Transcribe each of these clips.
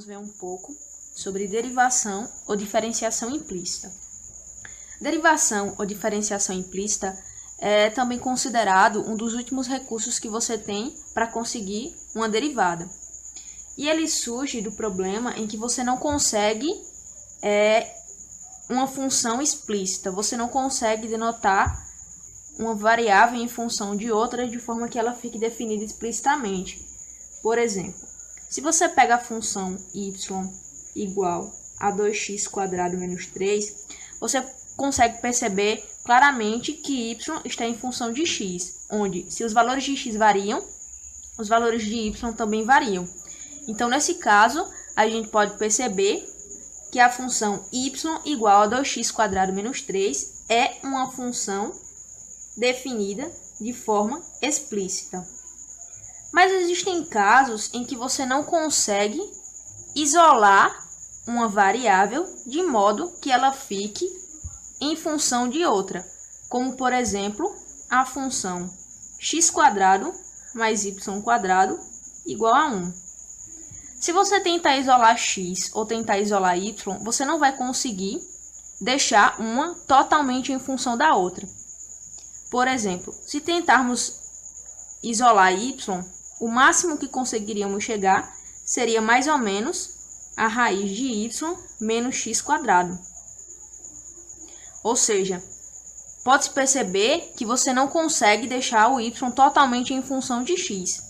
vamos ver um pouco sobre derivação ou diferenciação implícita. Derivação ou diferenciação implícita é também considerado um dos últimos recursos que você tem para conseguir uma derivada. E ele surge do problema em que você não consegue uma função explícita, você não consegue denotar uma variável em função de outra de forma que ela fique definida explicitamente. Por exemplo, se você pega a função y igual a 2x² menos 3, você consegue perceber claramente que y está em função de x, onde se os valores de x variam, os valores de y também variam. Então, nesse caso, a gente pode perceber que a função y igual a 2x² menos 3 é uma função definida de forma explícita. Mas existem casos em que você não consegue isolar uma variável de modo que ela fique em função de outra, como, por exemplo, a função x² mais y² igual a 1. Se você tentar isolar x ou tentar isolar y, você não vai conseguir deixar uma totalmente em função da outra. Por exemplo, se tentarmos isolar y, o máximo que conseguiríamos chegar seria mais ou menos a raiz de y menos x². Ou seja, pode-se perceber que você não consegue deixar o y totalmente em função de x.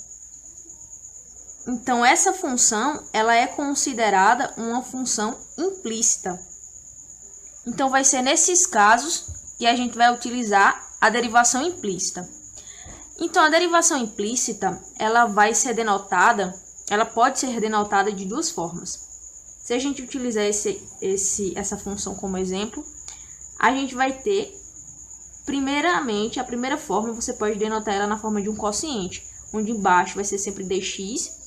Então, essa função ela é considerada uma função implícita. Então, vai ser nesses casos que a gente vai utilizar a derivação implícita. Então, a derivação implícita ela pode ser denotada de duas formas. Se a gente utilizar essa função como exemplo, a gente vai ter, primeiramente, a primeira forma, você pode denotar ela na forma de um quociente, onde embaixo vai ser sempre dx,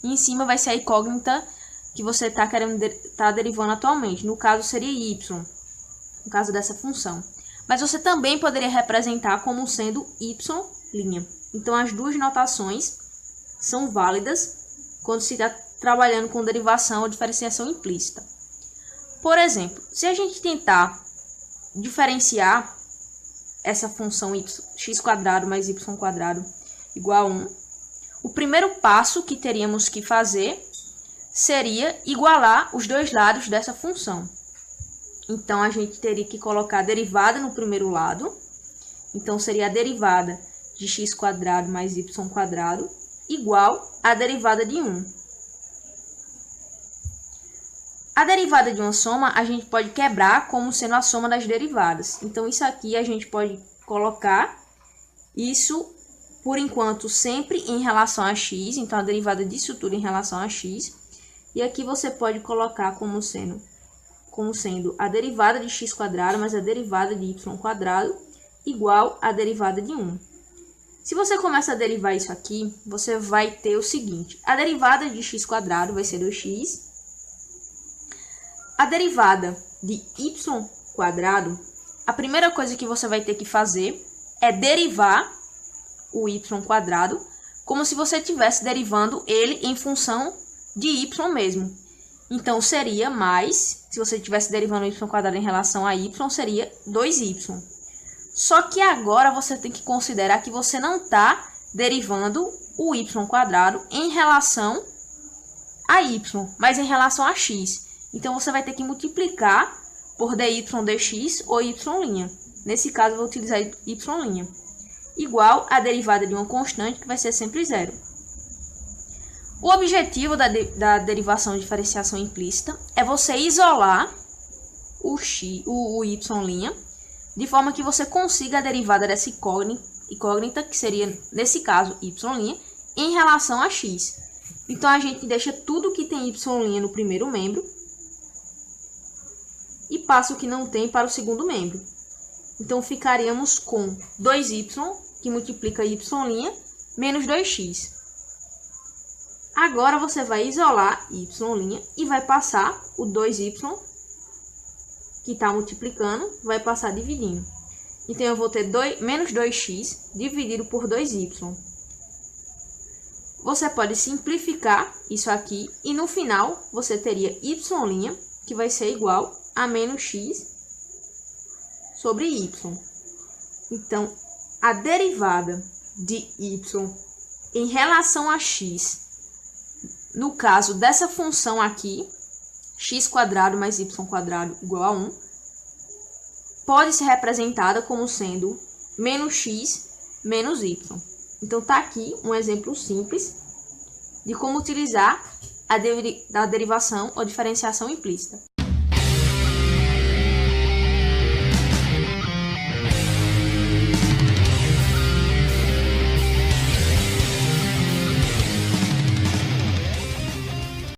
e em cima vai ser a incógnita que você está derivando atualmente. No caso, seria y, no caso dessa função. Mas você também poderia representar como sendo y'. Então, as duas notações são válidas quando se está trabalhando com derivação ou diferenciação implícita. Por exemplo, se a gente tentar diferenciar essa função x² mais y² igual a 1, o primeiro passo que teríamos que fazer seria igualar os dois lados dessa função. Então, a gente teria que colocar a derivada no primeiro lado. Então, seria a derivada de x² mais y² igual à derivada de 1. A derivada de uma soma, a gente pode quebrar como sendo a soma das derivadas. Então, isso aqui a gente pode colocar isso, por enquanto, sempre em relação a x. Então, a derivada disso tudo em relação a x. E aqui você pode colocar como sendo a derivada de x² mais a derivada de y² igual à derivada de 1. Se você começa a derivar isso aqui, você vai ter o seguinte. A derivada de x² vai ser 2x. A derivada de y², a primeira coisa que você vai ter que fazer é derivar o y² como se você estivesse derivando ele em função de y mesmo. Então, seria mais, se você estivesse derivando o y² em relação a y, seria 2y. Só que agora você tem que considerar que você não está derivando o y² em relação a y, mas em relação a x. Então, você vai ter que multiplicar por dy dx ou y'. Nesse caso, eu vou utilizar y'. Igual a derivada de uma constante, que vai ser sempre 0. O objetivo da derivação de diferenciação implícita é você isolar o y', de forma que você consiga a derivada dessa incógnita, que seria, nesse caso, y', em relação a x. Então, a gente deixa tudo que tem y' no primeiro membro e passa o que não tem para o segundo membro. Então, ficaríamos com 2y, que multiplica y', menos 2x. Agora, você vai isolar y' e vai passar o 2y, que está multiplicando, vai passar dividindo. Então, eu vou ter menos 2x dividido por 2y. você pode simplificar isso aqui e no final você teria y', que vai ser igual a menos x sobre y. Então, a derivada de y em relação a x, no caso dessa função aqui, x² mais y² igual a 1, pode ser representada como sendo menos x menos y. Então, tá aqui um exemplo simples de como utilizar a derivação ou diferenciação implícita.